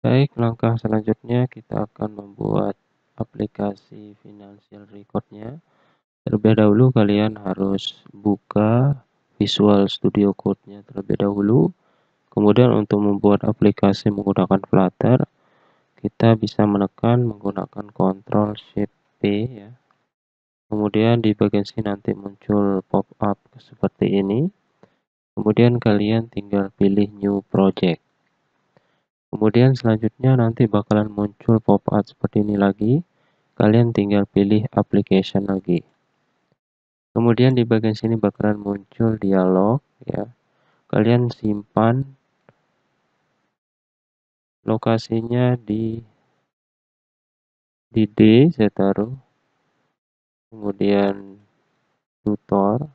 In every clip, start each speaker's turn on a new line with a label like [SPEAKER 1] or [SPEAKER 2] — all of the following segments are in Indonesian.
[SPEAKER 1] Baik, langkah selanjutnya kita akan membuat aplikasi financial record-nya. Terlebih dahulu kalian harus buka Visual Studio Code-nya terlebih dahulu. Kemudian untuk membuat aplikasi menggunakan Flutter, kita bisa menekan menggunakan Ctrl Shift P ya. Kemudian di bagian sini nanti muncul pop-up seperti ini. Kemudian kalian tinggal pilih New Project. Kemudian selanjutnya nanti bakalan muncul pop-up seperti ini lagi. Kalian tinggal pilih Application lagi. Kemudian di bagian sini bakalan muncul dialog ya. Kalian simpan lokasinya di D, saya taruh. Kemudian tutor.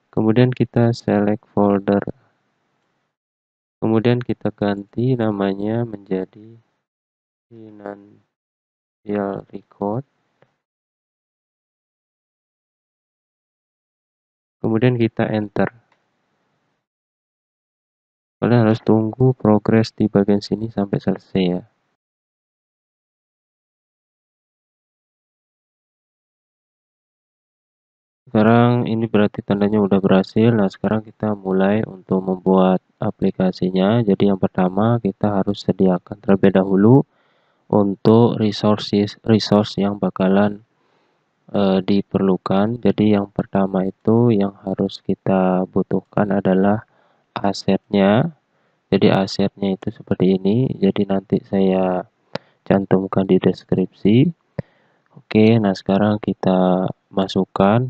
[SPEAKER 1] Kemudian kita select folder. Kemudian kita ganti namanya menjadi Financial Record. Kemudian kita enter. Kalian harus tunggu progres di bagian sini sampai selesai ya. Sekarang ini berarti tandanya udah berhasil. Nah, sekarang kita mulai untuk membuat aplikasinya. Jadi yang pertama kita harus sediakan terlebih dahulu untuk resource yang bakalan diperlukan. Jadi yang pertama itu yang harus kita butuhkan adalah asetnya. Jadi asetnya itu seperti ini. Jadi nanti saya cantumkan di deskripsi. Oke, nah sekarang kita masukkan.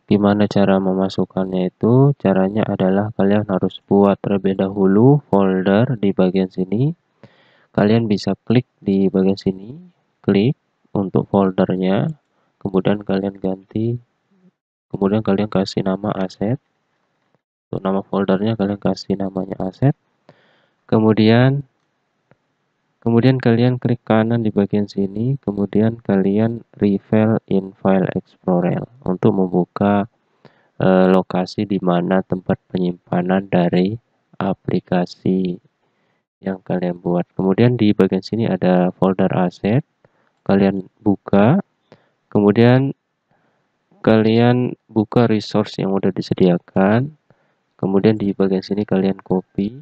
[SPEAKER 1] Gimana cara memasukkannya itu? Caranya adalah kalian harus buat terlebih dahulu folder di bagian sini. Kalian bisa klik di bagian sini, klik untuk foldernya. Kemudian kalian ganti, kemudian kalian kasih nama aset. Untuk nama foldernya kalian kasih namanya aset. Kemudian Kemudian kalian klik kanan di bagian sini, kemudian kalian reveal in File Explorer untuk membuka lokasi di mana tempat penyimpanan dari aplikasi yang kalian buat. Kemudian di bagian sini ada folder aset, kalian buka, kemudian kalian buka resource yang udah disediakan, kemudian di bagian sini kalian copy,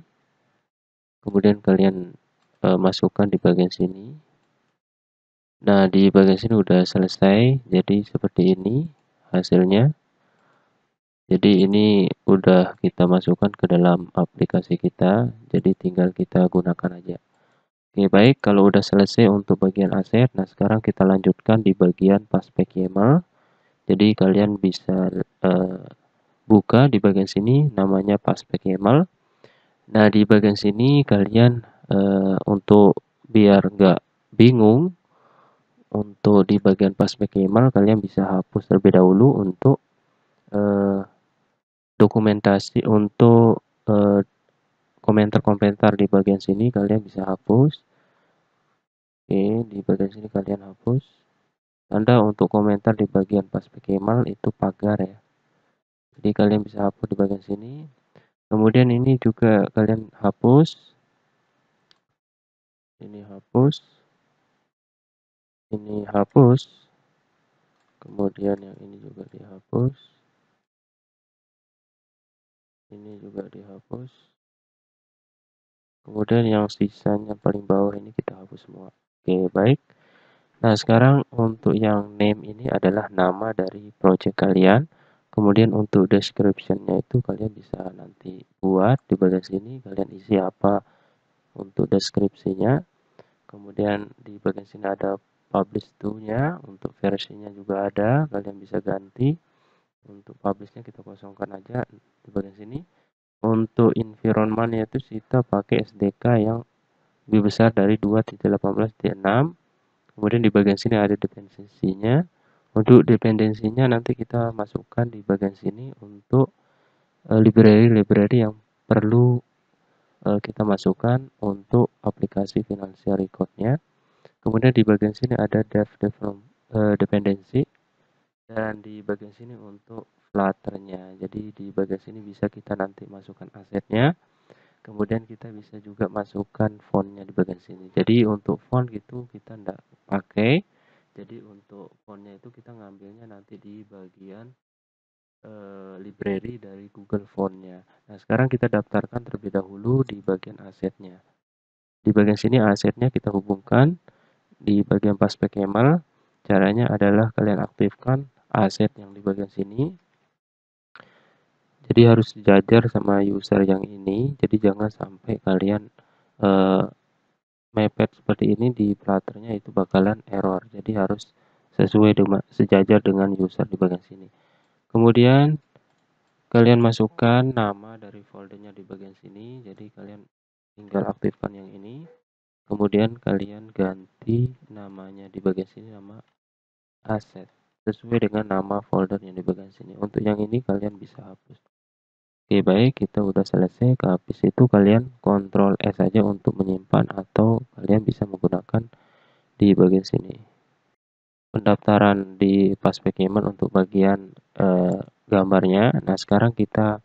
[SPEAKER 1] kemudian kalian masukkan di bagian sini. Nah, di bagian sini udah selesai, jadi seperti ini hasilnya. Jadi ini udah kita masukkan ke dalam aplikasi kita, jadi tinggal kita gunakan aja. Oke, baik, kalau udah selesai untuk bagian aset, nah sekarang kita lanjutkan di bagian Paspec YAML. Jadi kalian bisa buka di bagian sini namanya Paspec YAML. Nah, di bagian sini kalian untuk biar nggak bingung, untuk di bagian Paspec YAML kalian bisa hapus terlebih dahulu untuk dokumentasi untuk komentar-komentar di bagian sini kalian bisa hapus. Oke, di bagian sini kalian hapus. Tanda untuk komentar di bagian Paspec YAML itu pagar ya. Jadi kalian bisa hapus di bagian sini. Kemudian ini juga kalian hapus. Ini hapus. Ini hapus. Kemudian yang ini juga dihapus. Ini juga dihapus. Kemudian yang sisanya paling bawah ini kita hapus semua. Oke, baik. Nah, sekarang untuk yang name ini adalah nama dari project kalian. Kemudian untuk description-nya itu kalian bisa nanti buat di bagian sini, kalian isi apa untuk deskripsinya. Kemudian di bagian sini ada publish to-nya, untuk versinya juga ada, kalian bisa ganti. Untuk publish-nya kita kosongkan aja di bagian sini. Untuk environment itu kita pakai SDK yang lebih besar dari 2.18.6. Kemudian di bagian sini ada dependensinya. Untuk dependensinya nanti kita masukkan di bagian sini untuk library-library yang perlu kita masukkan untuk aplikasi financial record-nya. Kemudian di bagian sini ada dependency dan di bagian sini untuk Flutter-nya. Jadi di bagian sini bisa kita nanti masukkan asetnya. Kemudian kita bisa juga masukkan fontnya di bagian sini. Jadi untuk font itu kita tidak pakai. Jadi untuk fontnya itu kita ngambilnya nanti di bagian library dari Google Fontnya. Nah, sekarang kita daftarkan terlebih dahulu di bagian asetnya. Di bagian sini asetnya kita hubungkan di bagian Paspek Kemal. Caranya adalah kalian aktifkan aset yang di bagian sini. Jadi harus sejajar sama user yang ini. Jadi jangan sampai kalian mepet seperti ini di platernya, itu bakalan error. Jadi harus sesuai dengan sejajar dengan user di bagian sini. Kemudian kalian masukkan nama dari foldernya di bagian sini. Jadi kalian tinggal aktifkan yang ini. Kemudian kalian ganti namanya di bagian sini, nama aset, sesuai dengan nama folder yang di bagian sini. Untuk yang ini kalian bisa hapus. Oke, baik, kita udah selesai. Habis itu kalian Ctrl S saja untuk menyimpan, atau kalian bisa menggunakan di bagian sini. Pendaftaran di Paspek Kemal untuk bagian gambarnya. Nah, sekarang kita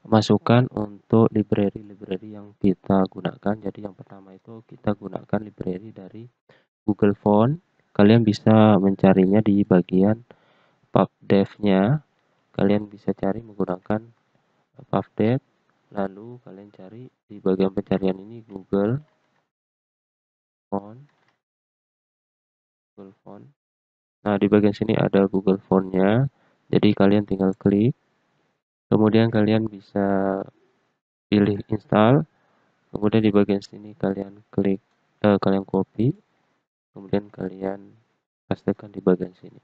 [SPEAKER 1] masukkan untuk library yang kita gunakan. Jadi yang pertama itu kita gunakan library dari Google Font. Kalian bisa mencarinya di bagian pubdev-nya. Kalian bisa cari menggunakan pubdev. Lalu kalian cari di bagian pencarian ini Google Font. Nah, di bagian sini ada Google Font-nya. Jadi kalian tinggal klik. Kemudian kalian bisa pilih install. Kemudian di bagian sini kalian klik, kalian copy. Kemudian kalian pastekan di bagian sini.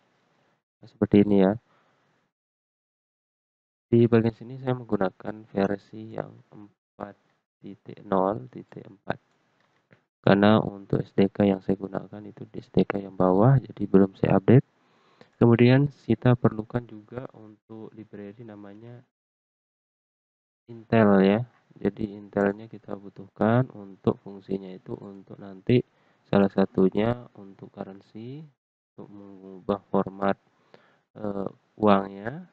[SPEAKER 1] Nah, seperti ini ya. Di bagian sini saya menggunakan versi yang 4.0.4. Karena untuk SDK yang saya gunakan itu di SDK yang bawah, jadi belum saya update. Kemudian kita perlukan juga untuk library namanya Intel ya. Jadi Intelnya kita butuhkan untuk fungsinya itu untuk nanti salah satunya untuk currency, untuk mengubah format uangnya.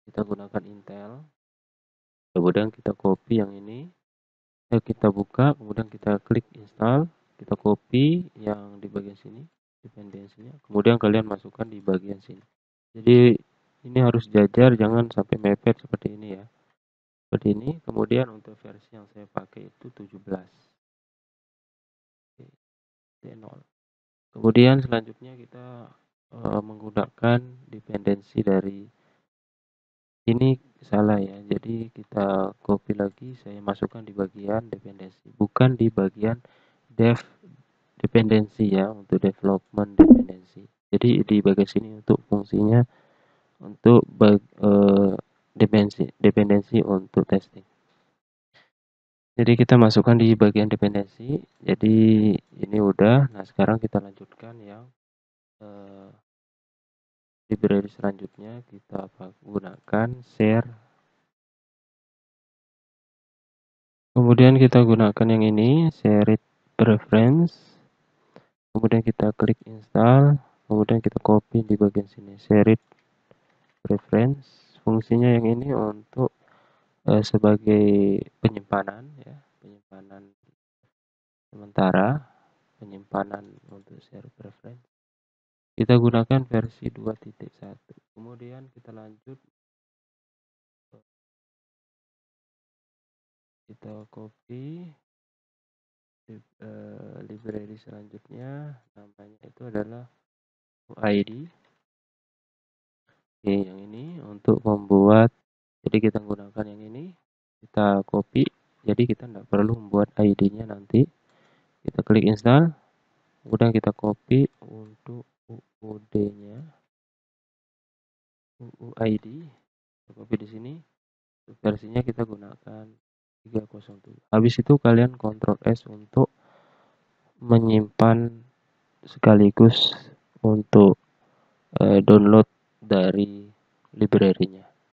[SPEAKER 1] Kita gunakan Intel. Kemudian kita copy yang ini. Kita buka, kemudian kita klik install. Kita copy yang di bagian sini, dependensinya. Kemudian kalian masukkan di bagian sini. Jadi ini harus jajar, jangan sampai mepet seperti ini ya. Seperti ini. Kemudian untuk versi yang saya pakai itu 17. D0. Kemudian selanjutnya kita menggunakan dependensi dari ini salah ya, jadi kita copy lagi, saya masukkan di bagian dependensi, bukan di bagian dev dependensi ya, untuk development dependensi. Jadi di bagian sini untuk fungsinya untuk dependensi untuk testing. Jadi kita masukkan di bagian dependensi. Jadi ini udah. Nah, sekarang kita lanjutkan yang library selanjutnya. Kita gunakan share. Kemudian kita gunakan yang ini, share preference. Kemudian kita klik install. Kemudian kita copy di bagian sini, share preference. Fungsinya yang ini untuk sebagai penyimpanan ya, penyimpanan sementara, penyimpanan untuk share preference. Kita gunakan versi 2.1. Kemudian kita lanjut, kita copy library selanjutnya, namanya itu adalah UID. Oke, yang ini untuk membuat, jadi kita gunakan yang ini, kita copy, jadi kita tidak perlu membuat ID-nya nanti. Kita klik install, kemudian kita copy untuk UUD-nya, UUID, kita copy di sini, versinya kita gunakan 307. Habis itu kalian Ctrl S untuk menyimpan sekaligus untuk download dari library-nya.